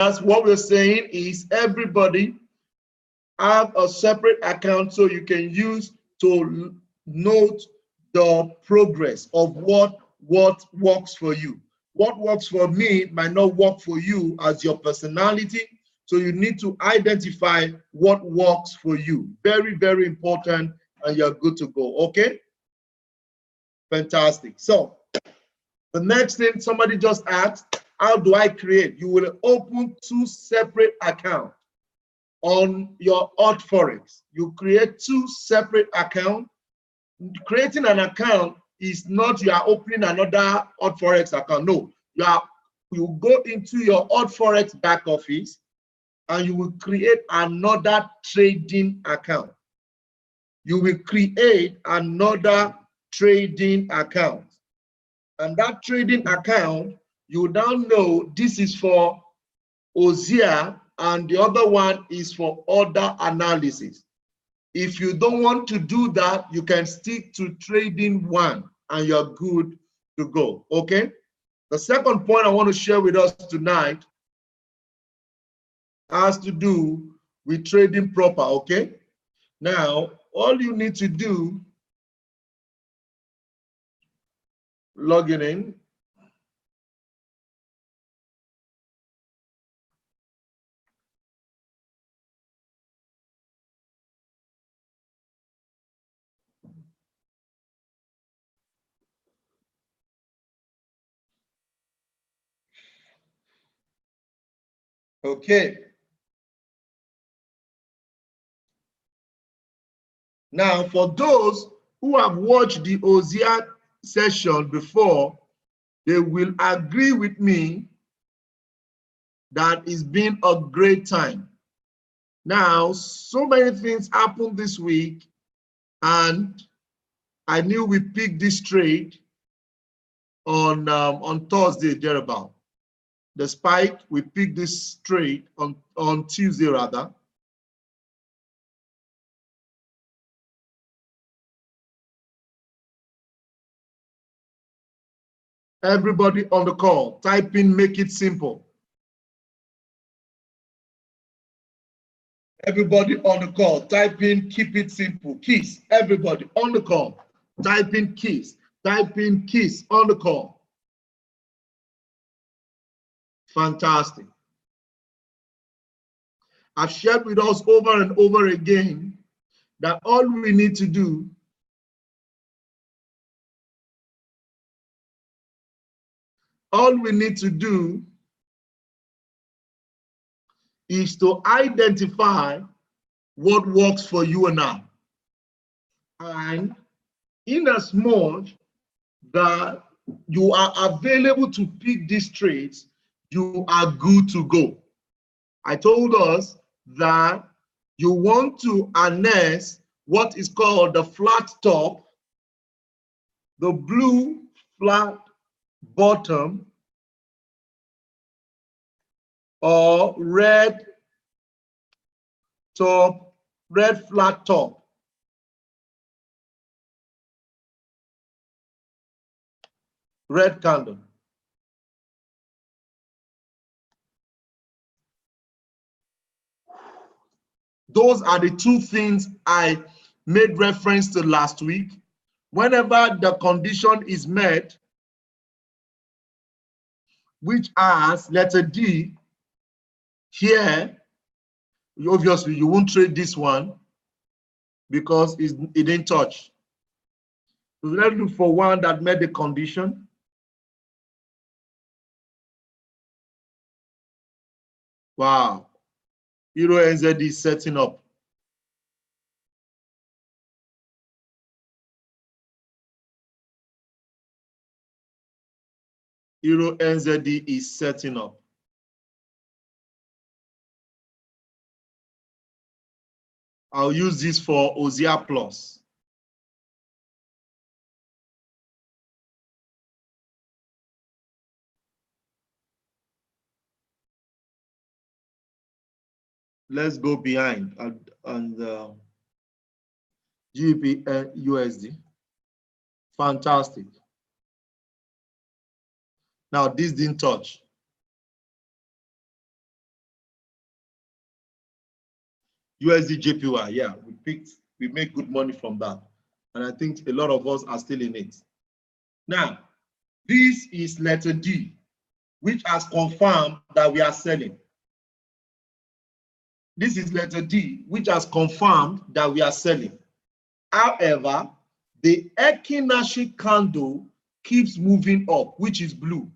That's what we're saying is everybody have a separate account so you can use to note the progress of what works for you. What works for me might not work for you as your personality. So you need to identify what works for you. Very, very important, and you're good to go. Okay? Fantastic. So the next thing somebody just asked, how do I create? You will open 2 separate accounts on your Hot Forex. You create 2 separate accounts. Creating an account is not you are opening another Hot Forex account. No, you go into your Hot Forex back office and you will create another trading account. You will create another trading account. And that trading account, you now know this is for Hosea and the other one is for other analysis. If you don't want to do that, you can stick to trading 1 and you're good to go. Okay? The second point I want to share with us tonight has to do with trading proper. Okay? Now, all you need to do, logging in. Okay. Now, for those who have watched the Hosea session before, they will agree with me that it's been a great time. Now, so many things happened this week, and I knew we picked this trade on Thursday thereabout. The spike, we picked this trade on Tuesday rather. Everybody on the call, type in make it simple. Everybody on the call, type in keep it simple. Keys, everybody on the call, type in keys. Type in keys on the call. Fantastic. I've shared with us over and over again that all we need to do is to identify what works for you and I. And in as much that you are available to pick these trades, you are good to go. I told us that you want to harness what is called the flat top, the blue flat bottom, or red top, red flat top. Red candle. Those are the 2 things I made reference to last week. Whenever the condition is met, which has letter D here, obviously you won't trade this one because it didn't touch. So let's look for one that met the condition. Wow. Euro NZD is setting up. Euro NZD is setting up. I'll use this for Hosea Plus. Let's go behind and GBP USD. Fantastic. Now this didn't touch. USD JPY, yeah, we make good money from that. And I think a lot of us are still in it. Now, this is letter D, which has confirmed that we are selling. This is letter D, which has confirmed that we are selling. However, the Ekinashi candle keeps moving up, which is blue.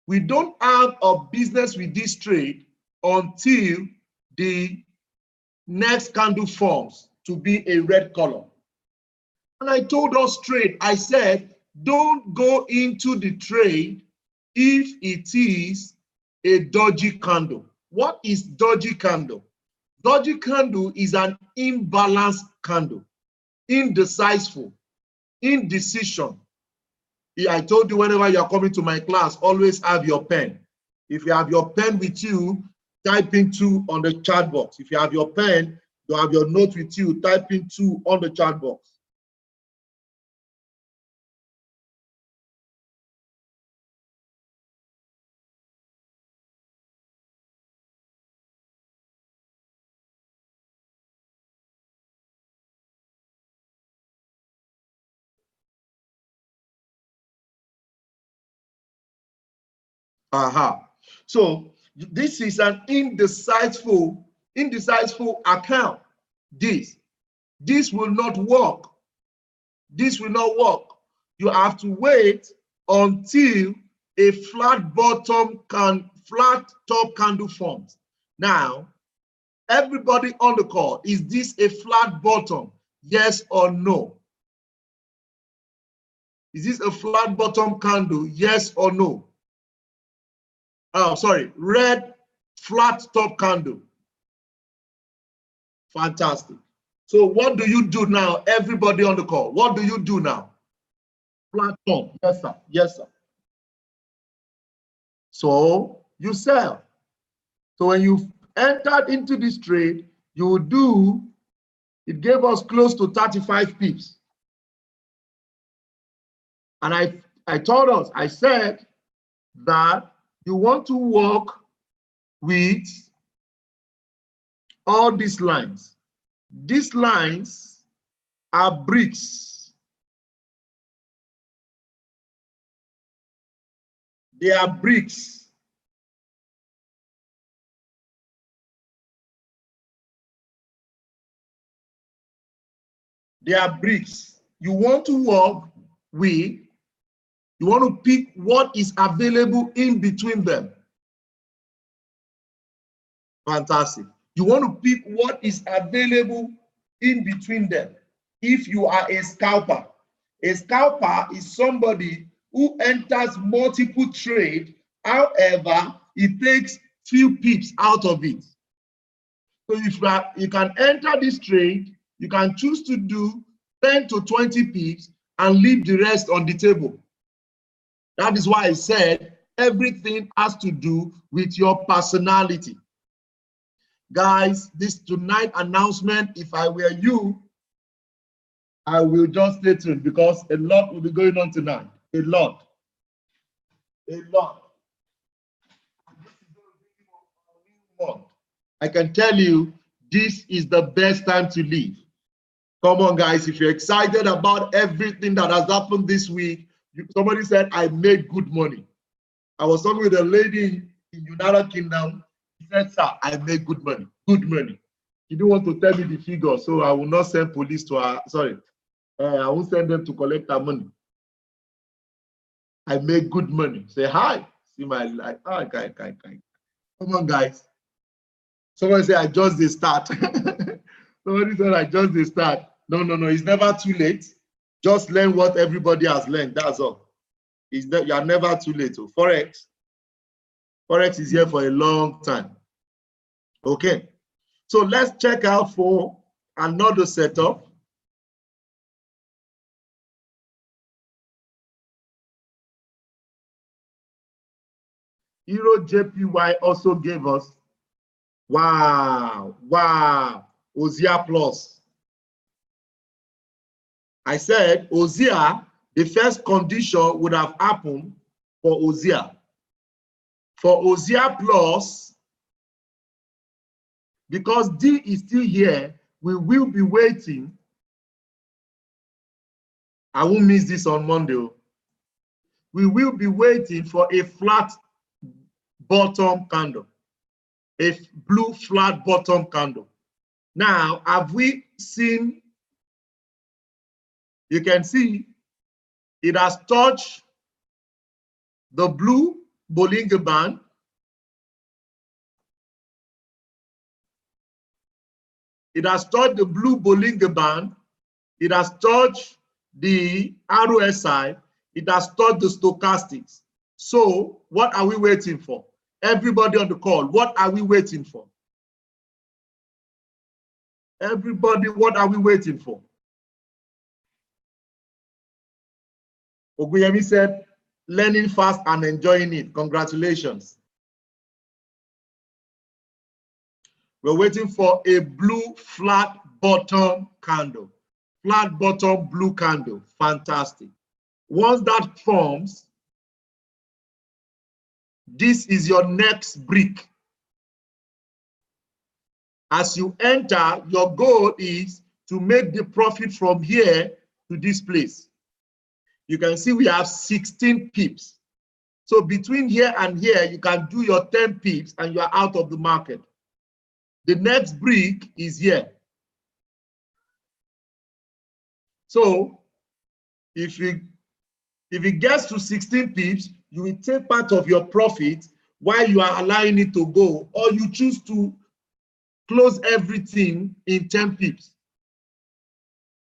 We don't have a business with this trade until the next candle forms to be a red color. And I told us straight, I said, don't go into the trade if it is a dodgy candle. What is dodgy candle? Dodgy candle is an imbalanced candle, indecisive, indecision. I told you whenever you are coming to my class, always have your pen. If you have your pen with you, type in 2 on the chat box. If you have your pen, you have your note with you, type in 2 on the chat box. Aha. So this is an indecisive account. This will not work. This will not work. You have to wait until a flat top candle forms. Now, everybody on the call, is this a flat bottom? Yes or no? Is this a flat bottom candle? Yes or no? Oh, sorry, red flat top candle. Fantastic. So what do you do now, everybody on the call? What do you do now? Flat top. Yes, sir. Yes, sir. So you sell. So when you entered into this trade, you do, it gave us close to 35 pips. And I told us, I said that you want to work with all these lines. These lines are bricks. They are bricks. They are bricks. You want to work with, you want to pick what is available in between them. Fantastic. You want to pick what is available in between them. If you are a scalper is somebody who enters multiple trade, however, it takes few pips out of it. So if you can enter this trade, you can choose to do 10 to 20 pips and leave the rest on the table. That is why I said everything has to do with your personality. Guys, this tonight announcement, if I were you, I will just stay tuned because a lot will be going on tonight. A lot. A lot. I can tell you, this is the best time to leave. Come on, guys. If you're excited about everything that has happened this week, somebody said, I made good money. I was talking with a lady in United Kingdom. She said, sir, I made good money. Good money. She didn't want to tell me the figure, so I will not send police to her. Sorry. I won't send them to collect her money. I make good money. Say hi. See my life. Oh, guy. Come on, guys. Someone say I just did start. Somebody said I just did start. No. It's never too late. Just learn what everybody has learned. That's all. You are never too late. So Forex is here for a long time. Okay. So let's check out for another setup. Euro JPY also gave us, wow, Hosea plus. I said Hosea, the first condition would have happened for Hosea. For Hosea plus, Because D is still here, we will be waiting. I won't miss this on Monday. We will be waiting for a flat bottom candle, a blue flat bottom candle. Now, have we seen? You can see it has touched the blue Bollinger Band. It has touched the blue Bollinger Band. It has touched the RSI. It has touched the stochastics. So what are we waiting for? Everybody on the call, what are we waiting for? Everybody, what are we waiting for? Oguyemi said, learning fast and enjoying it. Congratulations. We're waiting for a blue flat bottom candle. Flat bottom blue candle. Fantastic. Once that forms, this is your next brick. As you enter, your goal is to make the profit from here to this place. You can see we have 16 pips. So between here and here, you can do your 10 pips and you are out of the market. The next brick is here. So if it gets to 16 pips, you will take part of your profit while you are allowing it to go, or you choose to close everything in 10 pips.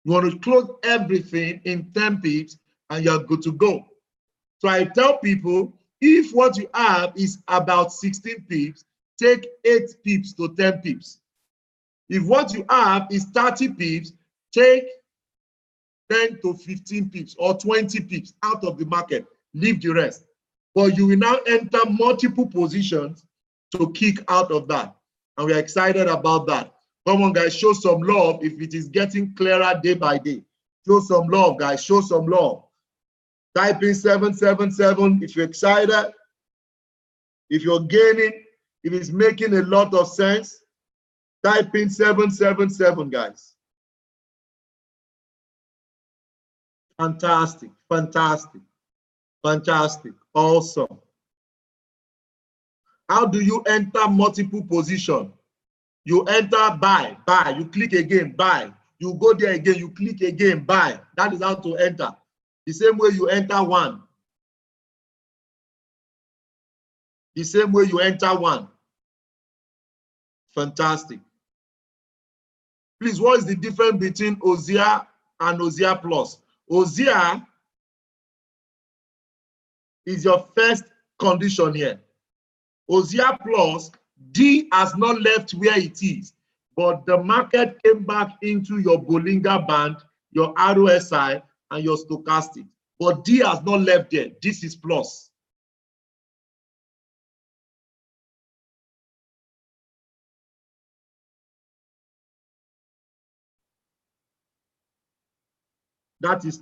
You want to close everything in 10 pips and you're good to go. So I tell people, if what you have is about 16 pips, take 8 pips to 10 pips. If what you have is 30 pips, take 10 to 15 pips or 20 pips out of the market, leave the rest. But you will now enter multiple positions to kick out of that. And we're excited about that. Come on, guys, show some love if it is getting clearer day by day. Show some love, guys, show some love. Type in 777 if you're excited, if you're gaining, if it's making a lot of sense. Type in 777, guys. Fantastic, fantastic, fantastic, awesome. How do you enter multiple position? You enter buy, buy, you click again, buy. You go there again, you click again, buy. That is how to enter. The same way you enter one. The same way you enter one. Fantastic. Please, what is the difference between Hosea and Hosea Plus? Hosea is your first condition here. Hosea Plus, D has not left where it is, but the market came back into your Bollinger Band, your RSI, and your stochastic. But D has not left there. This is plus. That is,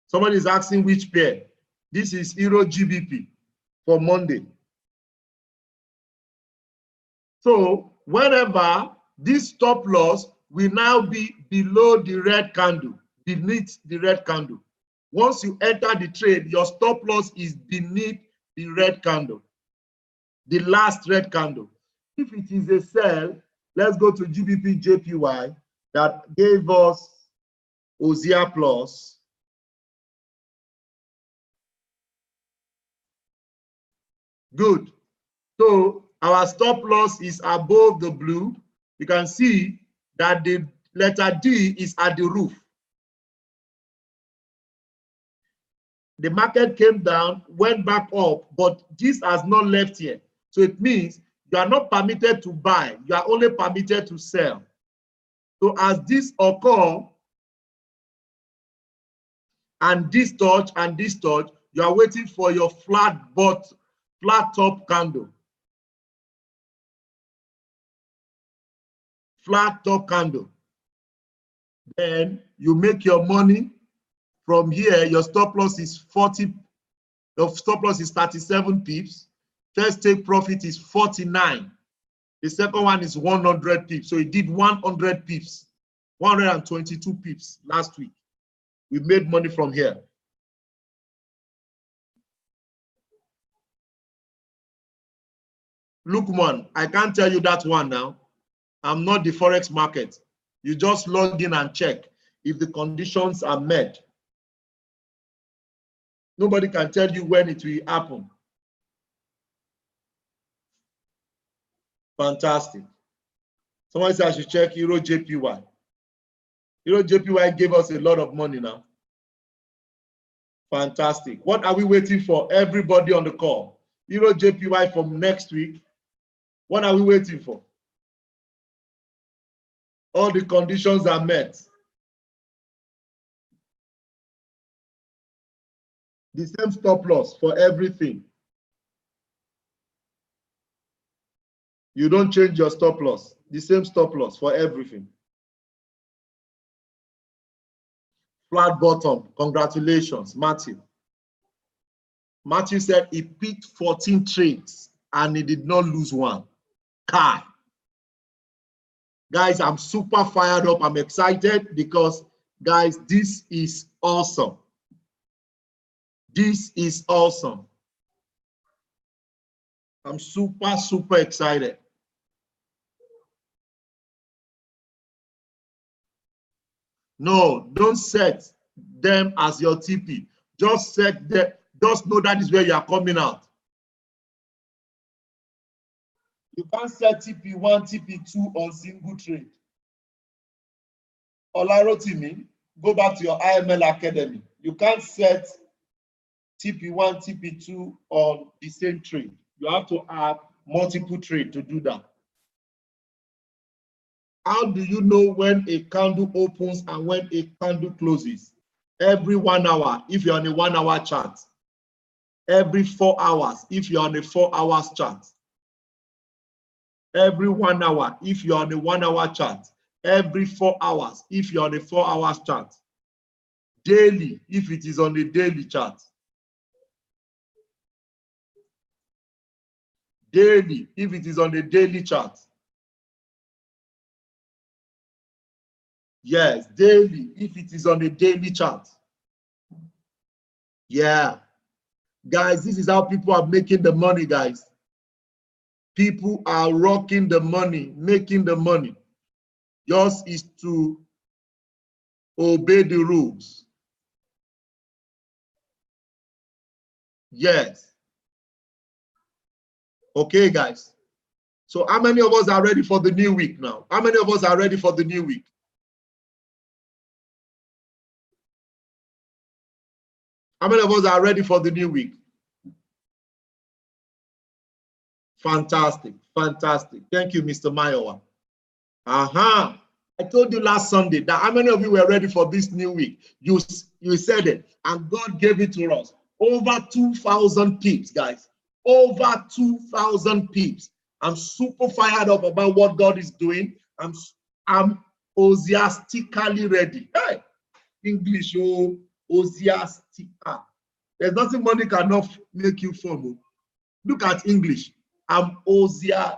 somebody is asking which pair. This is Euro GBP for Monday. So whenever this stop loss will now be below the red candle, beneath the red candle. Once you enter the trade, your stop loss is beneath the red candle, the last red candle. If it is a sell, let's go to GBP JPY that gave us Hosea Plus. Good. So our stop loss is above the blue. You can see that the letter D is at the roof. The market came down, went back up, but this has not left here. So it means you are not permitted to buy. You are only permitted to sell. So as this occurs, and this touch, you are waiting for your flat top candle. Flat top candle. Then you make your money. From here, your stop loss is 40, your stop loss is 37 pips. First take profit is 49. The second one is 100 pips. So he did 100 pips, 122 pips last week. We made money from here. Lukman, I can't tell you that one now. I'm not the Forex market. You just log in and check if the conditions are met. Nobody can tell you when it will happen. Fantastic. Someone said I should check Euro JPY. Euro JPY gave us a lot of money now. Fantastic. What are we waiting for? Everybody on the call. Euro JPY from next week. What are we waiting for? All the conditions are met. The same stop loss for everything. You don't change your stop loss. The same stop loss for everything. Flat bottom. Congratulations, Matthew. Matthew said he picked 14 trades and he did not lose one. Kai. Guys, I'm super fired up. I'm excited because, guys, this is awesome. This is awesome. I'm super, super excited. No, don't set them as your TP. Just set them. Just know that is where you are coming out. You can't set TP1, TP2 on single trade. Olarotimi, go back to your IML Academy. You can't set TP1, TP2 on the same trade. You have to have multiple trade to do that. How do you know when a candle opens and when a candle closes? Every 1 hour, if you're on a 1 hour chart. Every 4 hours, if you're on a 4 hours chart. Every 1 hour, if you're on a 1 hour chart. Every 4 hours, if you're on a 4 hours chart. Daily, if it is on a daily chart. Daily, if it is on a daily chart. Yes, daily, if it is on a daily chart. Yeah. Guys, this is how people are making the money, guys. People are rocking the money, making the money. Yours is to obey the rules. Yes. Okay, guys. So how many of us are ready for the new week now? How many of us are ready for the new week? How many of us are ready for the new week? Fantastic, fantastic. Thank you, Mr. Mayowa. I told you last Sunday that how many of you were ready for this new week? You said it, and God gave it to us. Over 2,000 pips, guys. Over 2,000 pips. I'm super fired up about what God is doing. I'm enthusiastically ready. Hey, English, oh, enthusiastic. There's nothing money cannot make you form. Look at English. I'm Hosea.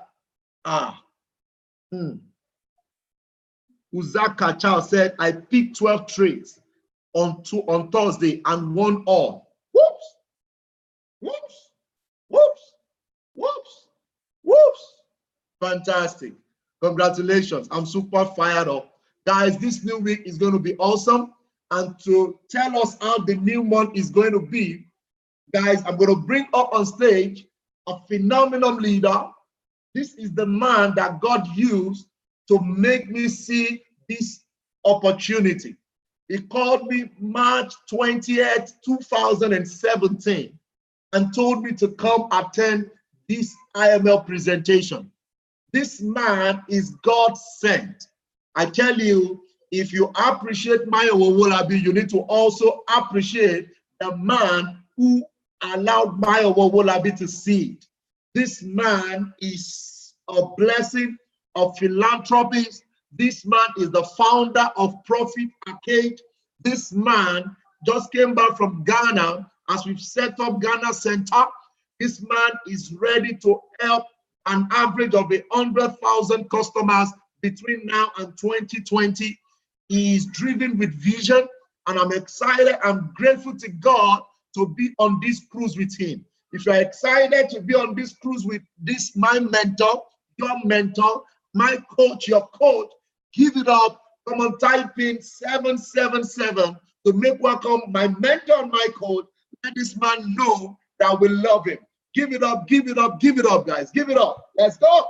Uzaka Chow said, I picked 12 trades on Thursday and won all. Whoops! Whoops! Whoops! Whoops! Whoops! Fantastic. Congratulations. I'm super fired up. Guys, this new week is going to be awesome. And to tell us how the new month is going to be, guys, I'm going to bring up on stage a phenomenal leader. This is the man that God used to make me see this opportunity. He called me March 20th, 2017 and told me to come attend this IML presentation. This man is God sent. I tell you, if you appreciate Maya Wolabi, you need to also appreciate the man who allowed Maya Wolabi to see it. This man is a blessing of philanthropist. This man is the founder of Profit Arcade. This man just came back from Ghana as we've set up Ghana Center. This man is ready to help an average of 100,000 customers between now and 2020. He is driven with vision, and I'm excited. I'm grateful to God to be on this cruise with him. If you're excited to be on this cruise with this, my mentor, your mentor, my coach, your coach, give it up. Come on, type in 777 to make welcome my mentor and my coach. Let this man know that we love him. Give it up, give it up, give it up, guys. Give it up. Let's go.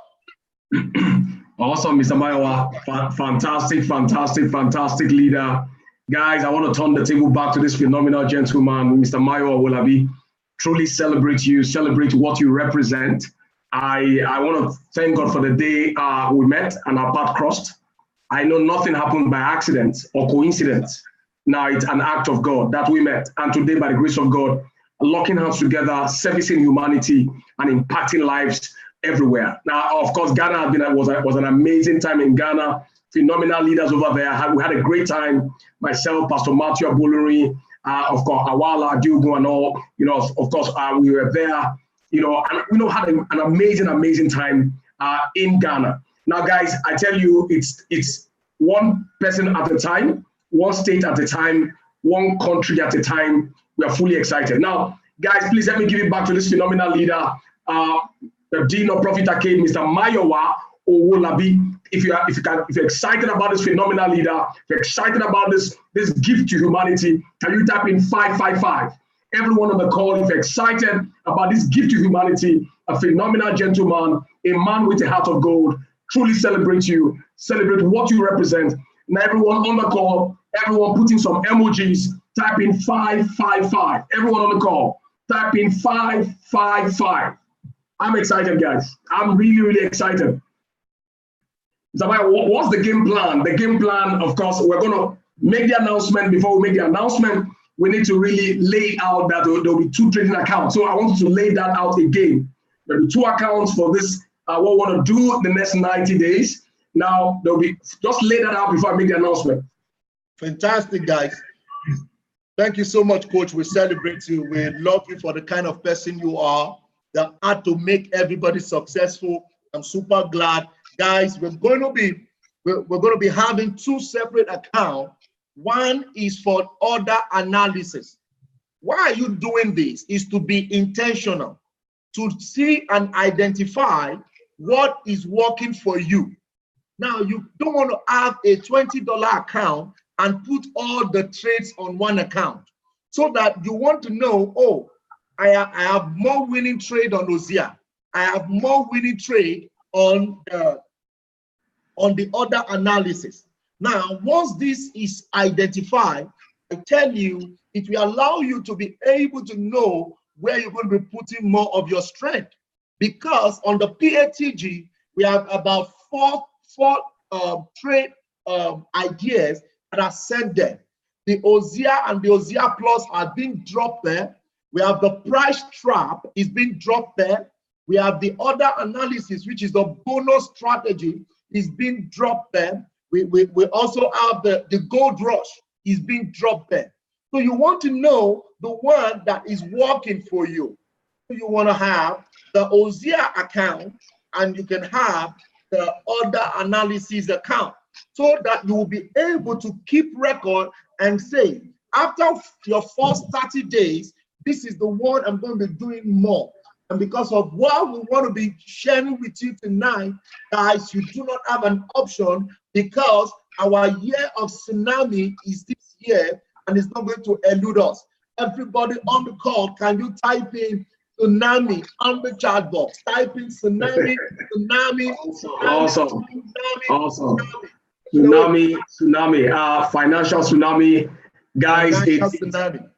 Awesome, Mr. Mayowa. Fantastic, fantastic, fantastic leader. Guys, I want to turn the table back to this phenomenal gentleman, Mr. Mayowa Wolabi. Truly celebrate you, celebrate what you represent. I want to thank God for the day we met and our path crossed. I know nothing happened by accident or coincidence. Now it's an act of God that we met. And today, by the grace of God, locking hands together, servicing humanity and impacting lives everywhere. Now, of course, Ghana was an amazing time in Ghana. Phenomenal leaders over there. We had a great time. Myself, Pastor Matthew Abolori, of course, Awala, Diogo, and all. Of course, we were there. And had an amazing time in Ghana. Now, guys, I tell you, it's one person at a time, one state at a time, one country at a time. We are fully excited. Now, guys, please let me give it back to this phenomenal leader, the Dean of Prophet Arcade, Mr. Mayowa Owolabi. If you're excited about this phenomenal leader, if you're excited about this gift to humanity, can you type in 555? Everyone on the call, if you're excited about this gift to humanity, a phenomenal gentleman, a man with a heart of gold, truly celebrate you, celebrate what you represent. Now, everyone on the call, everyone putting some emojis, type in 555. Everyone on the call, type in 555. I'm excited, guys. I'm really, really excited. What's the game plan? The game plan, of course, we're going to make the announcement. Before we make the announcement, we need to really lay out that there will be 2 trading accounts. So I want you to lay that out again. There will be 2 accounts for this, what we want to do the next 90 days. Now, there'll be, just lay that out before I make the announcement. Fantastic, guys. Thank you so much, Coach. We celebrate you. We love you for the kind of person you are that had to make everybody successful. I'm super glad. Guys, we're going to be having 2 separate accounts. One is for order analysis. Why are you doing this? Is to be intentional, to see and identify what is working for you. Now, you don't want to have a $20 account and put all the trades on one account, so that you want to know, oh, I have more winning trade on Hosea. I have more winning trade on the order analysis. Now, once this is identified, I tell you, it will allow you to be able to know where you're going to be putting more of your strength. Because on the PATG, we have about four trade ideas that are sent there. The Hosea and the Hosea Plus are being dropped there. We have the price trap is being dropped there. We have the order analysis, which is the bonus strategy, is being dropped there. We also have the gold rush is being dropped there. So you want to know the one that is working for you. You want to have the Hosea account, and you can have the order analysis account, so that you will be able to keep record and say, after your first 30 days, this is the one I'm going to be doing more. And because of what we want to be sharing with you tonight, guys, you do not have an option, because our year of tsunami is this year, and it's not going to elude us. Everybody on the call, can you type in tsunami on the chat box? Type in tsunami, tsunami, Awesome. tsunami, Awesome. Tsunami, financial tsunami. Guys,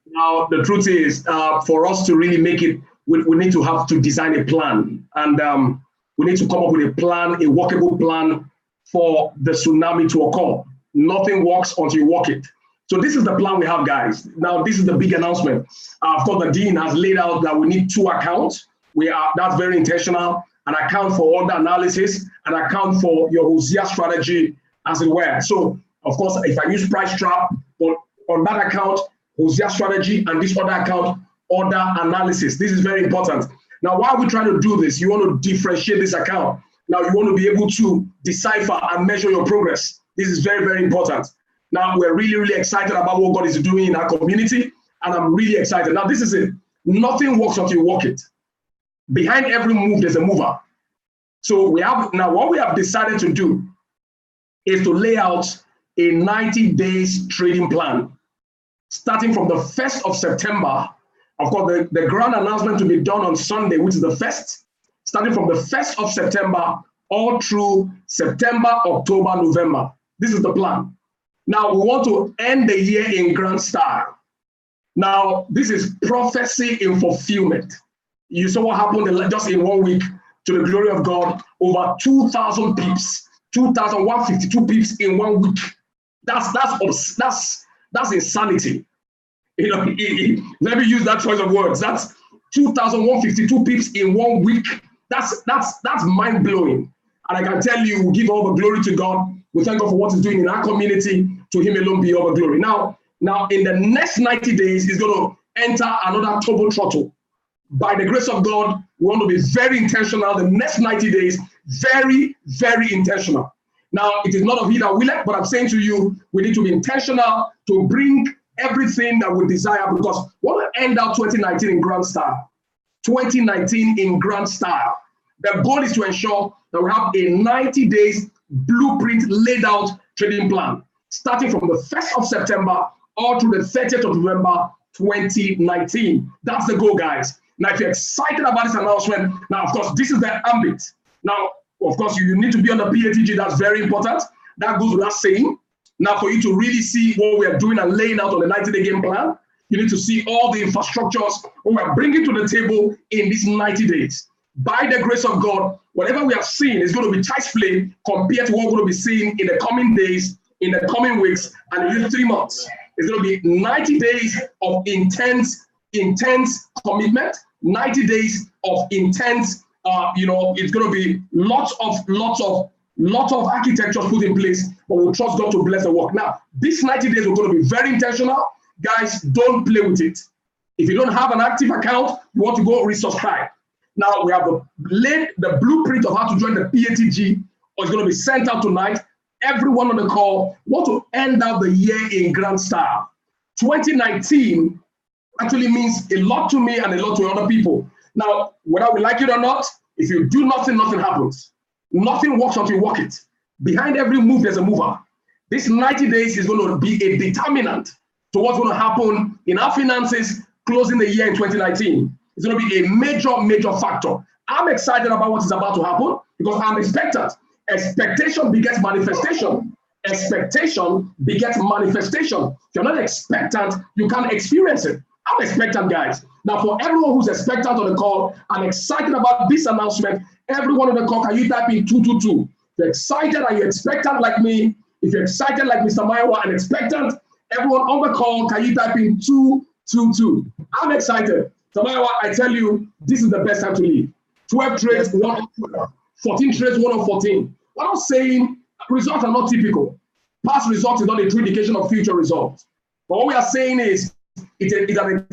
now the truth is, for us to really make it, we need to have to design a plan, and we need to come up with a plan, a workable plan for the tsunami to occur. Nothing works until you walk it. So this is the plan we have, guys. Now, this is the big announcement. Of course, the Dean has laid out that we need 2 accounts. That's very intentional. An account for order analysis, an account for your Hosea strategy, as it were. So, of course, if I use price trap on that account, Hosea strategy, and this other account, order analysis. This is very important. Now, why are we trying to do this? You want to differentiate this account. Now, you want to be able to decipher and measure your progress. This is very, very important. Now, we're really, really excited about what God is doing in our community, and I'm really excited. Now, this is it. Nothing works until you walk it. Behind every move, there's a mover. So we have now what we have decided to do is to lay out a 90 days trading plan, starting from the 1st of September. Of course, the grand announcement to be done on Sunday, which is the 1st, starting from the 1st of September all through September, October, November. This is the plan. Now, we want to end the year in grand style. Now, this is prophecy in fulfillment. You saw what happened just in 1 week, to the glory of God, over 2,000 pips, 2,152 pips in 1 week. That's insanity. You know, let me use that choice of words. That's 2,152 pips in 1 week. That's mind-blowing. And I can tell you, we give all the glory to God. We thank God for what He's doing in our community. To Him alone be all the glory. Now, in the next 90 days, He's going to enter another turbo throttle. By the grace of God, we want to be very intentional. The next 90 days, very, very intentional. Now, it is not of He that willeth, but I'm saying to you, we need to be intentional to bring everything that we desire, because we want to end out 2019 in grand style. 2019 in grand style. The goal is to ensure that we have a 90 days blueprint laid out trading plan, starting from the 1st of September all through the 30th of November 2019. That's the goal, guys. Now, if you're excited about this announcement, now, of course, this is the ambit. Now, of course, you need to be on the PATG. That's very important. That goes without saying. Now, for you to really see what we are doing and laying out on the 90-day game plan, you need to see all the infrastructures we are bringing to the table in these 90 days. By the grace of God, whatever we have seen is going to be child's play compared to what we're going to be seeing in the coming days, in the coming weeks, and in 3 months. It's going to be 90 days of intense commitment, 90 days of intense, it's going to be lots of architecture put in place, but we'll trust God to bless the work. Now, these 90 days are going to be very intentional. Guys, don't play with it. If you don't have an active account, you want to go resubscribe. Now, we have the blueprint of how to join the PATG, or it's going to be sent out tonight. Everyone on the call want to end out the year in grand style. 2019 actually means a lot to me and a lot to other people. Now, whether we like it or not, if you do nothing, nothing happens. Nothing works until you work it. Behind every move, there's a mover. This 90 days is going to be a determinant to what's going to happen in our finances closing the year in 2019. It's going to be a major factor. I'm excited about what is about to happen because I'm expectant. Expectation begets manifestation. Expectation begets manifestation. If you're not expectant, you can't experience it. I'm expectant, guys. Now, for everyone who's expectant on the call, I'm excited about this announcement. Everyone on the call, can you type in 222? If you're excited and you're expectant like me, if you're excited like Mr. Maiwa and expectant, everyone on the call, can you type in 222? I'm excited. So Maiwa, I tell you, this is the best time to leave. 12 trades, 1 of 12. 14 trades, 1 of 14. We're not saying results are not typical. Past results is not a true indication of future results. But what we are saying is, it's a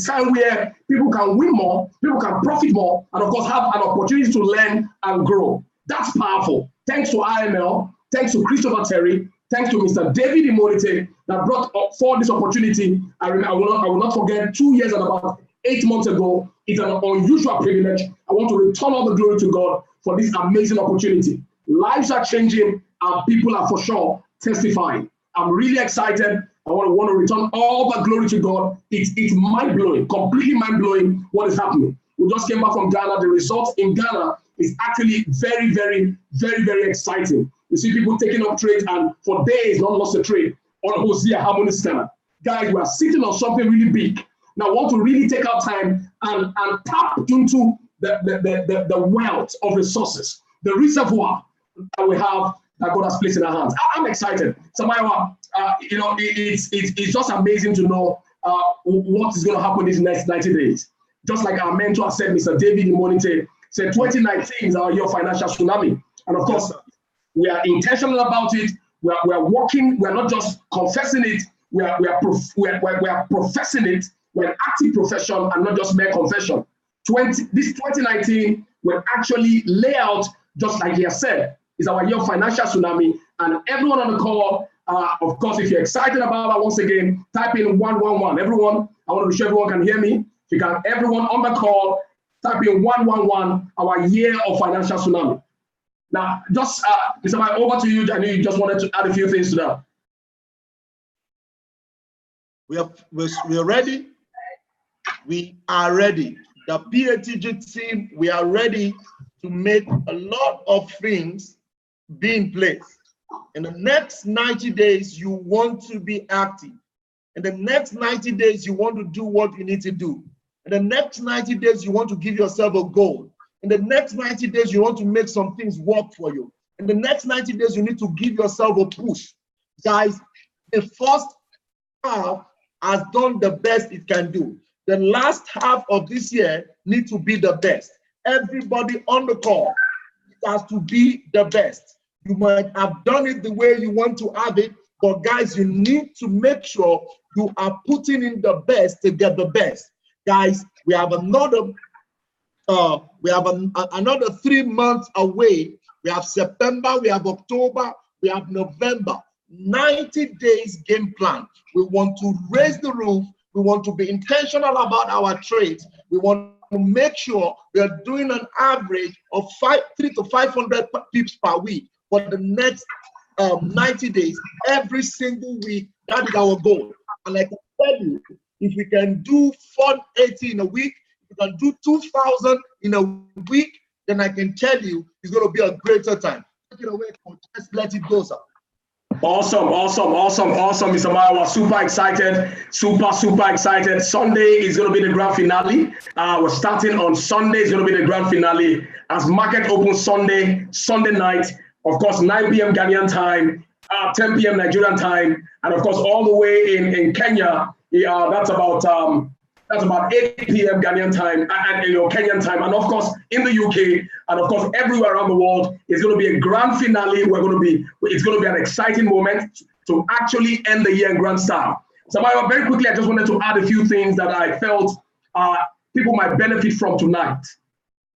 time where people can win more, people can profit more, and of course have an opportunity to learn and grow. That's powerful. Thanks to IML, thanks to Christopher Terry, thanks to Mr. David Imonite that brought forward this opportunity. I will not forget 2 years and about 8 months ago. It's an unusual privilege. I want to return all the glory to God for this amazing opportunity. Lives are changing and people are for sure testifying. I'm really excited. I want to return all the glory to God. It's mind-blowing, completely mind-blowing what is happening. We just came back from Ghana. The results in Ghana is actually very, very, very, very exciting. You see people taking up trades and for days not lost a trade on Hosea Harmony Scanner. Guys, we are sitting on something really big. Now, I want to really take our time and tap into the wealth of resources, the reservoir that we have that God has placed in our hands. I'm excited. Samaiwa, it's just amazing to know what is going to happen these next 90 days. Just like our mentor said, Mr. David Imonite said, 2019 is our year of financial tsunami. And of course, we are intentional about it. We are working. We are not just confessing it. We are professing it. We're an active profession and not just mere confession. this 2019 will actually lay out, just like he has said, is our year of financial tsunami. And everyone on the call, of course, if you're excited about that, once again, type in 111. Everyone, I want to be sure everyone can hear me. If you can, everyone on the call, type in 111, our year of financial tsunami. Now, just, Mr. Mike, over to you. I know you just wanted to add a few things to that. We're ready. We are ready. The PATG team, we are ready to make a lot of things be in place. In the next 90 days, you want to be active. In the next 90 days, you want to do what you need to do. In the next 90 days, you want to give yourself a goal. In the next 90 days, you want to make some things work for you. In the next 90 days, you need to give yourself a push. Guys, the first half has done the best it can do. The last half of this year needs to be the best. Everybody on the call, it has to be the best. You might have done it the way you want to have it, but guys, you need to make sure you are putting in the best to get the best. Guys, we have another another 3 months away. We have September, we have October, we have November. 90 days game plan. We want to raise the roof. We want to be intentional about our trades. We want to make sure we are doing an average of 300 to 500 pips per week for the next 90 days, every single week. That is our goal. And I can tell you, if we can do 480 in a week, if we can do 2,000 in a week, then I can tell you it's going to be a greater time. Take it away, coach. Let's let it go, sir. Awesome, Mr. Maiwa. Super excited, super excited. Sunday is going to be the grand finale. We're starting on Sunday. It's going to be the grand finale as market opens Sunday night. Of course, 9 p.m. Ghanaian time, 10 p.m. Nigerian time, and of course, all the way in Kenya. That's about 8 p.m. Ghanaian time and Kenyan time, and of course in the UK, and of course everywhere around the world. It's going to be a grand finale. It's going to be an exciting moment to actually end the year in grand style. So very quickly, I just wanted to add a few things that I felt people might benefit from tonight.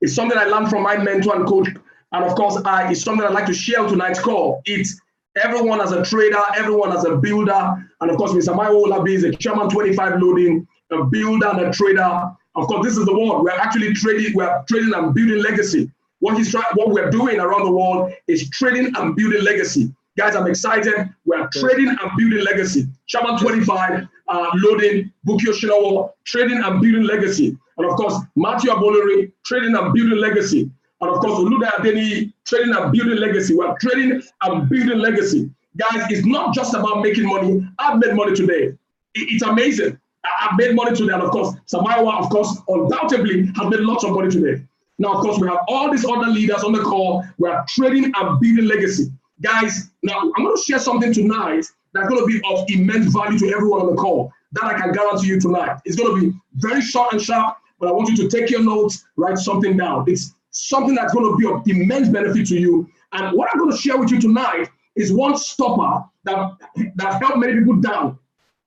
It's something I learned from my mentor and coach, and of course it's something I'd like to share on tonight's call. It's everyone as a trader, everyone as a builder, and of course Mr. Maiwo Olabi is a chairman 25 loading, a builder and a trader. Of course, this is the world. We're actually trading. We're trading and building legacy. What we're doing around the world is trading and building legacy. Guys, I'm excited. We're trading and building legacy. Chairman 25, loading, Bukio Shinawo, trading and building legacy. And of course, Matthew Abolori, trading and building legacy. And of course, Oluda Adeni, trading and building legacy. We're trading and building legacy. Guys, it's not just about making money. I've made money today. It's amazing. I've made money today, and of course, Samayawa, of course, undoubtedly has made lots of money today. Now, of course, we have all these other leaders on the call. We are trading and building legacy. Guys, now I'm going to share something tonight that's going to be of immense value to everyone on the call. That I can guarantee you tonight. It's going to be very short and sharp, but I want you to take your notes, write something down. It's something that's going to be of immense benefit to you. And what I'm going to share with you tonight is one stopper that helped many people down.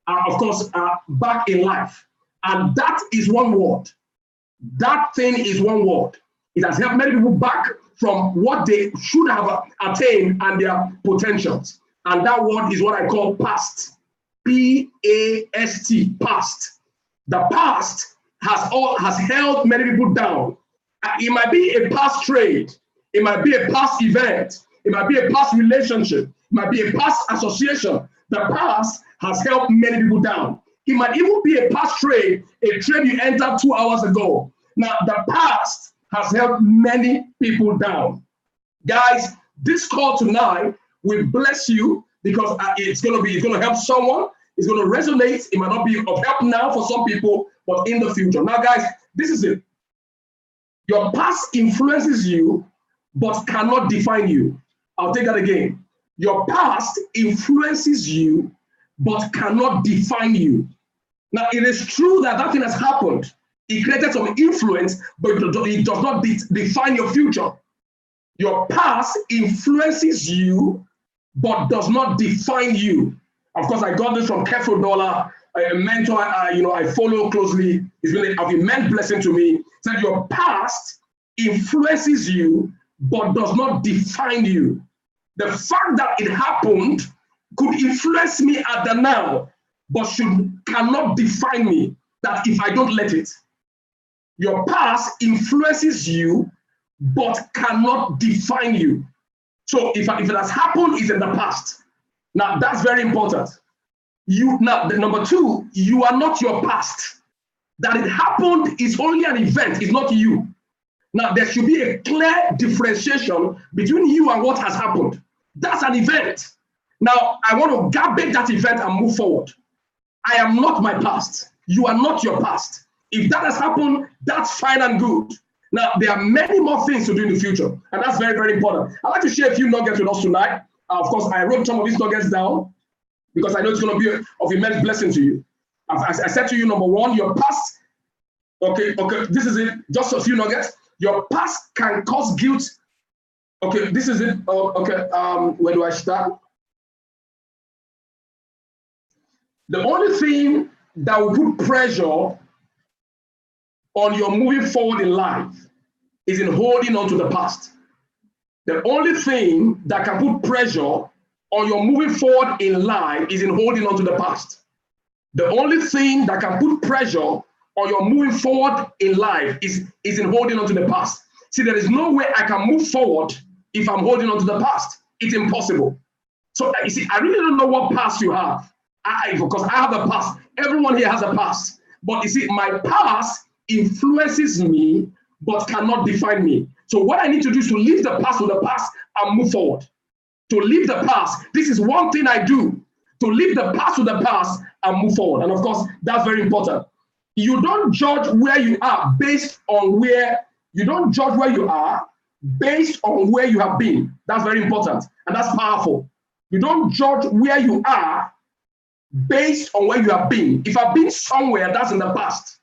Of course, back in life. And that is one word. That thing is one word. It has helped many people back from what they should have attained and their potentials. And that word is what I call past. P-A-S-T, past. The past has held many people down. It might be a past trade. It might be a past event. It might be a past relationship. It might be a past association. The past has helped many people down. It might even be a past trade, a trade you entered 2 hours ago. Now, the past has helped many people down. Guys, this call tonight will bless you because it's going to help someone. It's going to resonate. It might not be of help now for some people, but in the future. Now, guys, this is it. Your past influences you, but cannot define you. I'll take that again. Your past influences you, but cannot define you. Now, it is true that thing has happened. It created some influence, but it does not define your future. Your past influences you, but does not define you. Of course, I got this from Kefro Dollar. a mentor I follow closely. It's been of immense blessing to me. Said your past influences you, but does not define you. The fact that it happened could influence me at the now, but cannot define me. That if I don't let it. Your past influences you, but cannot define you. So if it has happened, it's in the past. Now that's very important. Number two, you are not your past. That it happened is only an event, it's not you. Now there should be a clear differentiation between you and what has happened. That's an event. Now I want to garbage that event and move forward. I am not my past. You are not your past. If that has happened, that's fine and good. Now, there are many more things to do in the future, and that's very, very important. I'd like to share a few nuggets with us tonight. Of course, I wrote some of these nuggets down because I know it's going to be of immense blessing to you. I said to you, number one, your past, okay, this is it, just a few nuggets. Your past can cause guilt. Okay, this is it. Where do I start? The only thing that will put pressure on your moving forward in life is in holding on to the past. The only thing that can put pressure on your moving forward in life is in holding on to the past. The only thing that can put pressure on your moving forward in life is in holding on to the past. See, there is no way I can move forward if I'm holding on to the past. It's impossible. So you see, I really don't know what past you have. Because I have a past. Everyone here has a past. But you see, my past influences me, but cannot define me. So what I need to do is to leave the past with the past and move forward. To leave the past, this is one thing I do. To leave the past with the past and move forward. And of course, that's very important. You don't judge where you are based on where you are based on where you have been. That's very important. And that's powerful. You don't judge where you are based on where you have been. If I've been somewhere, that's in the past.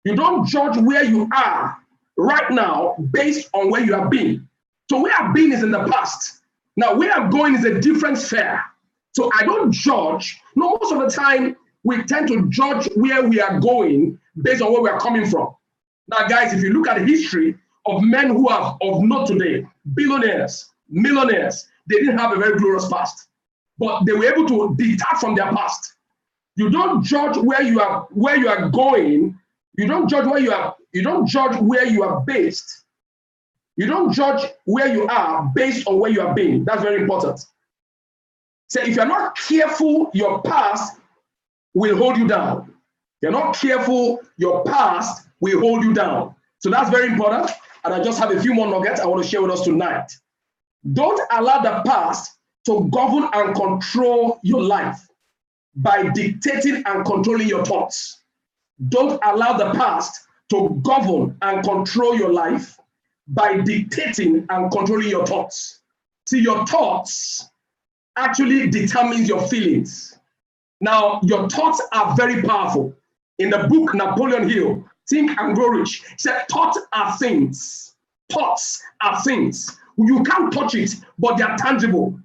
You don't judge where you are right now based on where you have been. So where I've been is in the past. Now where I'm going is a different sphere. So I don't judge. No, most of the time we tend to judge where we are going based on where we are coming from. Now guys, if you look at the history of men who are of note today, billionaires, millionaires, they didn't have a very glorious past, but they were able to detach from their past. You don't judge where you are going. You don't judge where you are. You don't judge where you are based. You don't judge where you are based on where you have been. That's very important. So if you're not careful, your past will hold you down. If you're not careful, your past will hold you down. So that's very important. And I just have a few more nuggets I want to share with us tonight. Don't allow the past to govern and control your life by dictating and controlling your thoughts. Don't allow the past to govern and control your life by dictating and controlling your thoughts. See, your thoughts actually determines your feelings. Now, your thoughts are very powerful. In the book Napoleon Hill, Think and Grow Rich, he said, thoughts are things. Thoughts are things. You can't touch it, but they are tangible.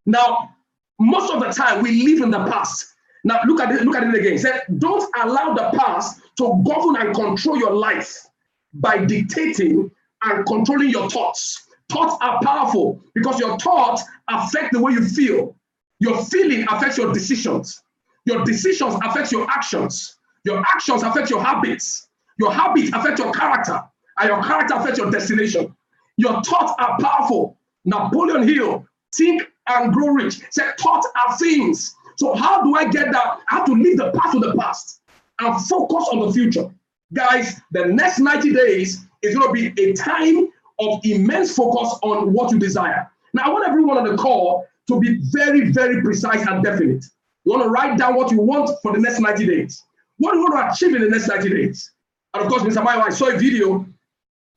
Now, most of the time, we live in the past. Now, look at it again. He said, don't allow the past to govern and control your life by dictating and controlling your thoughts. Thoughts are powerful because your thoughts affect the way you feel. Your feeling affects your decisions. Your decisions affect your actions. Your actions affect your habits. Your habits affect your character. And your character affects your destination. Your thoughts are powerful. Napoleon Hill, Think and Grow Rich, said thoughts are things. So how do I get that? I have to leave the past to the past and focus on the future. Guys, the next 90 days is going to be a time of immense focus on what you desire. Now, I want everyone on the call to be very, very precise and definite. You want to write down what you want for the next 90 days. What do you want to achieve in the next 90 days? And of course, Mr. Mayo, I saw a video,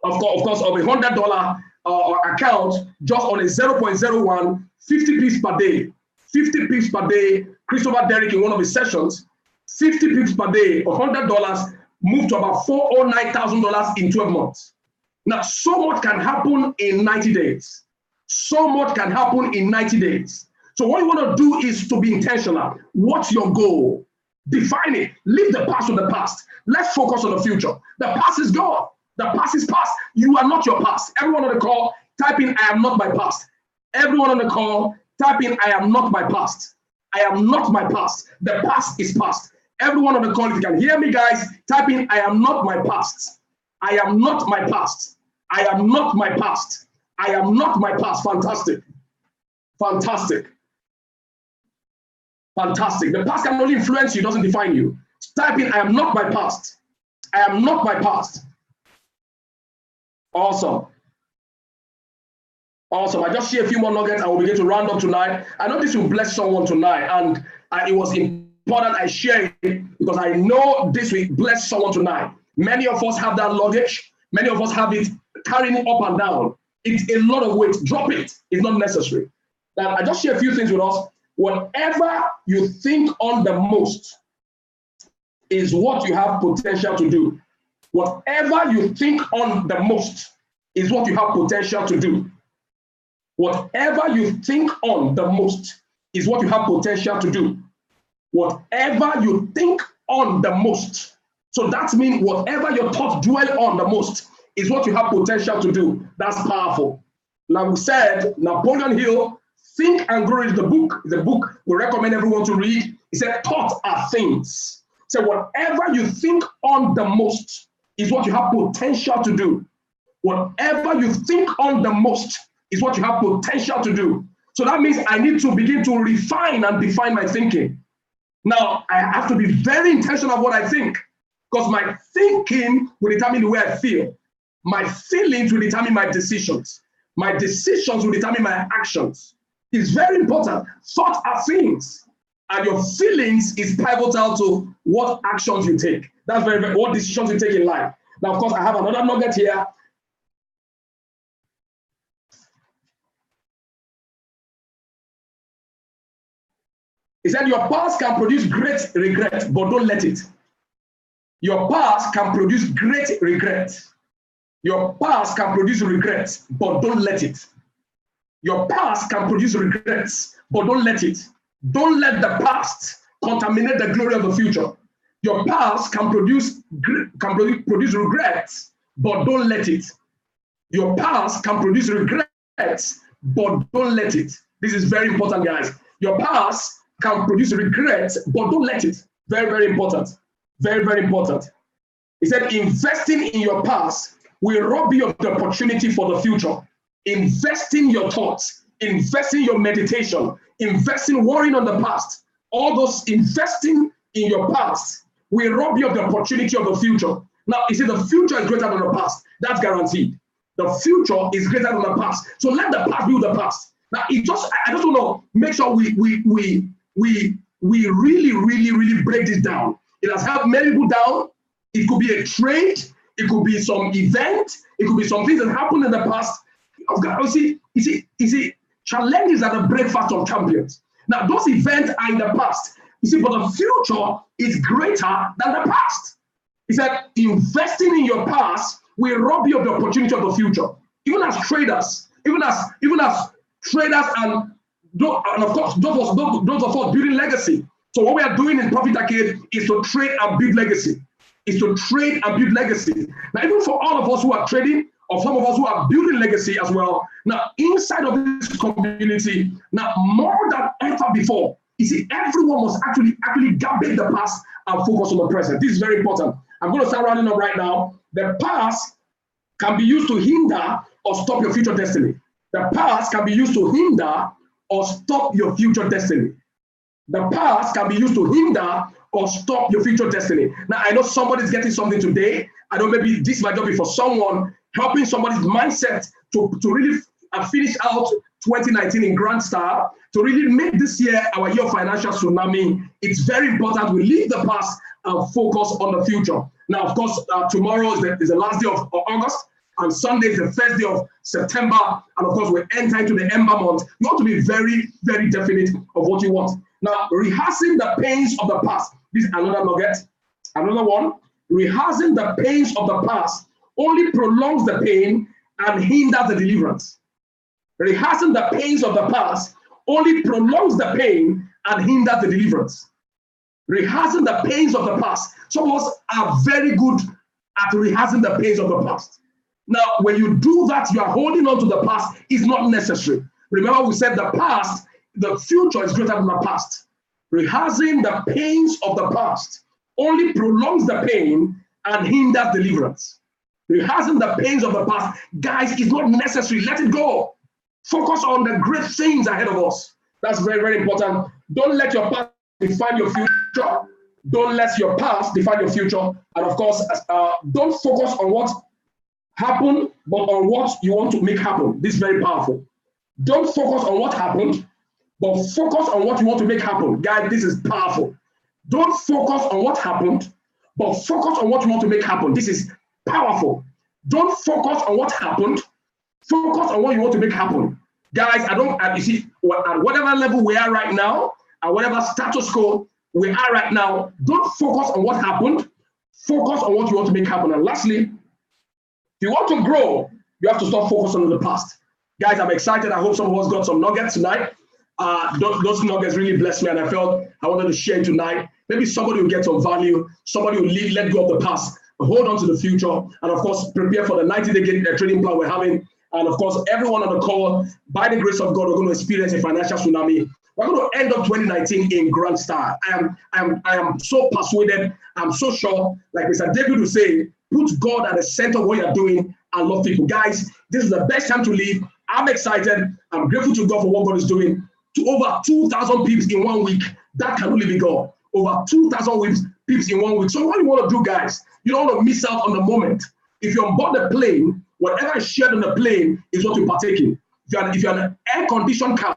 of course, of a $100 account just on a 0.01, 50 pips per day. 50 pips per day. Christopher Derrick in one of his sessions, 50 pips per day, $100 moved to about $409,000 in 12 months. Now, so much can happen in 90 days. So much can happen in 90 days. So what you want to do is to be intentional. What's your goal? Define it. Leave the past with the past. Let's focus on the future. The past is gone. The past is past. You are not your past. Everyone on the call, type in, I am not my past. Everyone on the call, type in, I am not my past. I am not my past. The past is past. Everyone on the call, if you can hear me, guys, type in, I am not my past. I am not my past. I am not my past. I am not my past. Fantastic. Fantastic. Fantastic. The past can only influence you, doesn't define you. Type in, I am not my past. I am not my past. Awesome. Awesome. I just share a few more nuggets. I will begin to round up tonight. I know this will bless someone tonight, and it was important I share it because I know this will bless someone tonight. Many of us have that luggage. Many of us have it carrying it up and down. It's a lot of weight. Drop it. It's not necessary. Now, I just share a few things with us. Whatever you think on the most is what you have potential to do. Whatever you think on the most is what you have potential to do. Whatever you think on the most is what you have potential to do. Whatever you think on the most. So that means whatever your thoughts dwell on the most is what you have potential to do. That's powerful. Now we said, Napoleon Hill, Think and Grow is the book. The book we recommend everyone to read. He said, thoughts are things. So whatever you think on the most is what you have potential to do. Whatever you think on the most is what you have potential to do. So that means I need to begin to refine and define my thinking. Now, I have to be very intentional of what I think, because my thinking will determine the way I feel. My feelings will determine my decisions. My decisions will determine my actions. It's very important. Thoughts are things, and your feelings is pivotal to what actions you take. That's very, what decisions you take in life. Now, of course, I have another nugget here. He said, your past can produce great regret, but don't let it. Your past can produce great regret. Your past can produce regrets, but don't let it. Your past can produce regrets, but don't let it. Don't let the past contaminate the glory of the future. Your past can produce regrets, but don't let it. Your past can produce regrets, but don't let it. This is very important, guys. Your past can produce regrets, but don't let it. Very, very important. Very, very important. He said, investing in your past will rob you of the opportunity for the future. Investing your thoughts, investing your meditation, investing worrying on the past, all those investing in your past will rob you of the opportunity of the future. Now, you see, the future is greater than the past. That's guaranteed. The future is greater than the past. So let the past be the past. Now, I just want to make sure we really break this down. It has helped many people down. It could be a trade. It could be some event. It could be some things that happened in the past. You see, challenges are the breakfast of champions. Now, those events are in the past. You see, but the future is greater than the past. He said, investing in your past will rob you of the opportunity of the future. Even as traders, even as traders, and of course, those of us building legacy. So what we are doing in Profit Arcade is to trade and build legacy. Now, even for all of us who are trading, or some of us who are building legacy as well, now inside of this community, now more than ever before, you see, everyone must actually garbage the past and focus on the present. This is very important. I'm going to start rounding up right now. The past can be used to hinder or stop your future destiny. The past can be used to hinder or stop your future destiny. The past can be used to hinder or stop your future destiny. Now, I know somebody's getting something today. I know maybe this might not be for someone, helping somebody's mindset to really finish out 2019 in grand style, to really make this year our year of financial tsunami. It's very important we leave the past and focus on the future. Now, of course, tomorrow is the last day of August, and Sunday is the first day of September, and of course, we enter into the Ember month. You want to be very, very definite of what you want. Now, rehearsing the pains of the past. This is another nugget. Another one. Rehearsing the pains of the past only prolongs the pain and hinders the deliverance. Rehearsing the pains of the past only prolongs the pain and hinders the deliverance. Rehearsing the pains of the past. Some of us are very good at rehearsing the pains of the past. Now, when you do that, you are holding on to the past. It's not necessary. Remember, we said the past, the future is greater than the past. Rehearsing the pains of the past only prolongs the pain and hinders deliverance. Rehearsing the pains of the past, guys, is not necessary. Let it go. Focus on the great things ahead of us. That's very, very important. Don't let your past define your future. Don't let your past define your future. And of course, don't focus on what happened, but on what you want to make happen. This is very powerful. Don't focus on what happened, but focus on what you want to make happen. Guys, this is powerful. Don't focus on what happened, but focus on what you want to make happen. This is powerful. Don't focus on what happened. Focus on what you want to make happen. Guys, you see, at whatever level we are right now, at whatever status quo we are right now, don't focus on what happened. Focus on what you want to make happen. And lastly, if you want to grow, you have to stop focusing on the past. Guys, I'm excited. I hope some of us got some nuggets tonight. Those nuggets really blessed me, and I felt I wanted to share tonight. Maybe somebody will get some value. Somebody will let go of the past, hold on to the future, and of course, prepare for the 90-day trading plan we're having. And of course, everyone on the call, by the grace of God, we're going to experience a financial tsunami. We're going to end up 2019 in grand style. I am so persuaded. I'm so sure. Like Mr. David will say, put God at the center of what you're doing and love people. Guys, this is the best time to live. I'm excited. I'm grateful to God for what God is doing. To over 2,000 pips in 1 week. That can only be God. Over 2,000 pips in 1 week. So what you want to do, guys, you don't want to miss out on the moment. If you're on board the plane, whatever is shared on the plane is what you partake in. If you're in an air-conditioned car,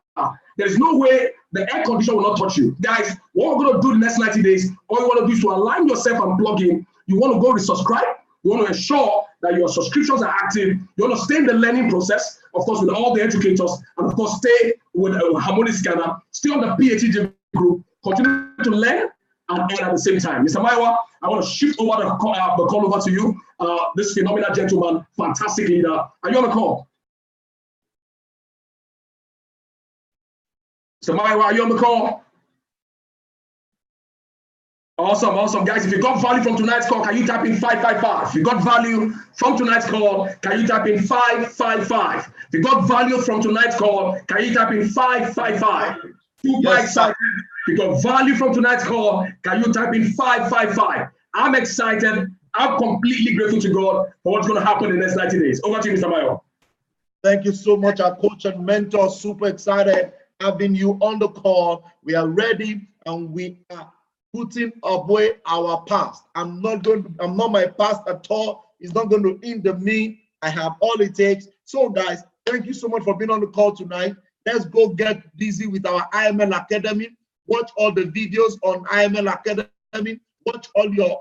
there is no way the air conditioner will not touch you. Guys, what we're going to do the next 90 days, all you want to do is to align yourself and plug in. You want to go resubscribe. You want to ensure that your subscriptions are active. You want to stay in the learning process, of course, with all the educators, and of course, stay with Harmonic Scanner, stay on the PATG group, continue to learn and earn at the same time. Mr. Maiwa, I want to shift over the call over to you. This phenomenal gentleman, fantastic leader. Are you on the call? Mr. Maiwa, are you on the call? Awesome. Guys, if you got value from tonight's call, can you type in 555? If you got value from tonight's call, can you type in 555? If you got value from tonight's call, can you type in 555? Yes, if you got value from tonight's call, can you type in 555? I'm excited. I'm completely grateful to God for what's going to happen in the next 90 days. Over to you, Mr. Mayo. Thank you so much, our coach and mentor. Super excited having you on the call. We are ready and we are putting away our past. I'm not my past at all. It's not going to hinder me. I have all it takes. So guys, thank you so much for being on the call tonight. Let's go get busy with our IML Academy. Watch all the videos on IML Academy. Watch all your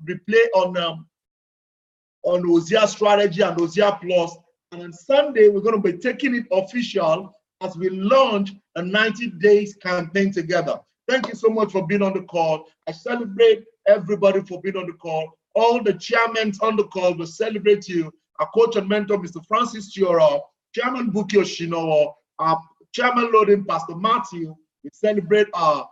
replay on Hosea Strategy and Hosea Plus. And on Sunday, we're going to be taking it official as we launch a 90 days campaign together. Thank you so much for being on the call. I celebrate everybody for being on the call. All the chairmen on the call will celebrate you. Our coach and mentor, Mr. Francis Chiora, Chairman Buki Oshinowo, our Chairman Loading, Pastor Matthew. We celebrate our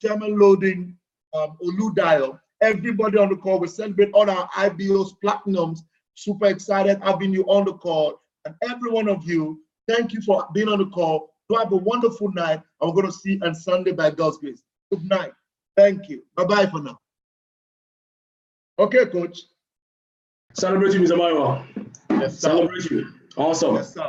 Chairman Loading, Oludayo. Everybody on the call, we celebrate all our IBOs, Platinums. Super excited having you on the call. And every one of you, thank you for being on the call. Do have a wonderful night. And we're going to see you on Sunday by God's grace. Good night. Thank you. Bye-bye for now. Okay, coach. Celebrate you, Mr. Maiwa. Yes, sir. Celebrate you. Awesome. Yes, sir.